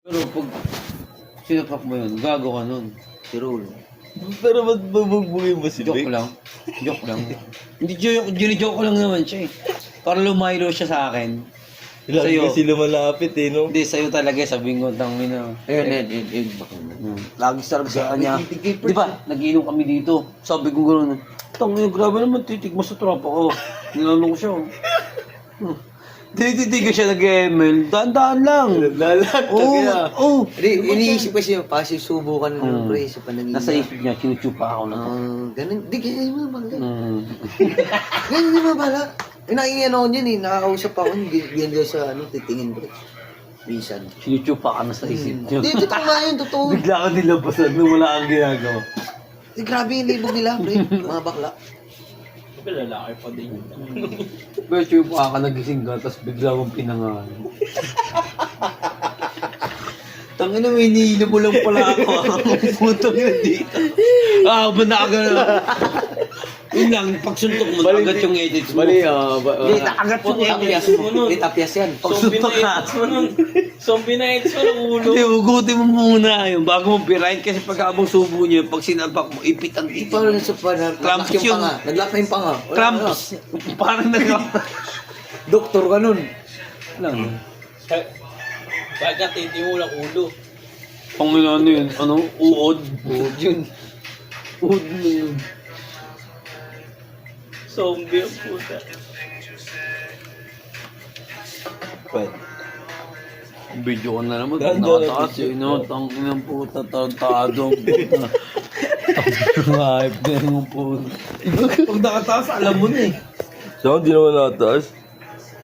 Pero pag sinapak mo yun, gago ka nun. Si Rule. Pero ba't bubugbugin mo si Joke Vic? lang. Joke lang. Hindi joke ko lang naman siya eh. Para lumaylo siya sa akin. Lagi Sa'yo. kasi lumalapit eh, no? Hindi, sa'yo talaga sabihin ko, tangina. Ayun. Lagi talaga sa kanya. Di ba, nagiinom kami dito. Sabi ko gano'n, tangina, grabe naman titig mo sa tropa ko. Nilalong ko siya. Tinititig siya nag-ML. Daan-daan lang. Lalat Oo, kaya. oo. Iniisip ko siya, pasig subukan ng pre, sa panangin. Nasa isip niya, chuchupa ako na to. Ganun, di ganyan mo ba? Mm. Ganyan mo ba? Nakingin ako niyan eh, nakakausap ako niyan doon sa titingin pre. Minsan. Chuchupa ka na sa isip niya. Di, totoo nga yun, totoo. Bigla ka nilabasan nung wala kang ginagawa. Di, grabe yung libog nila pre, mga bakla. Lalaki pa din yun. Pero chuchupa ka nagising ka, tapos bigla mong pinangalan. Tangina mo, iniinom mo lang pala ako. Ang putong yun dito. Ba nakagano? Yun lang, pagsuntok mo, agad yung edits mo. Mali Hindi, nakagat yung edits mo. Di, tapyas yan. Zombie Pagsuntok ka. na edits mo nun. Zombie na edits mo ng ulo. Hindi, hugutin mo muna yun bago mo pirahin kasi pag habang subo niyo, pag sinapak mo, ipit ang Di, titig. parang sa panang, Cramps naglak yung yun. panga. Naglak na yung panga. Wala Cramps. Parang Doktor ka nun. lang. Kaya titi mo lang ulo. Pang ano yun, ano, uod. Buod yun. Uod mo yun. Zombie ang puta. Pwede. Video ko na naman, Ganda nakataas na yun, no? Tangin ng puta, tarantado ang puta. Hype na yung puta. Pag nakataas, alam mo na eh. So, hindi naman nataas.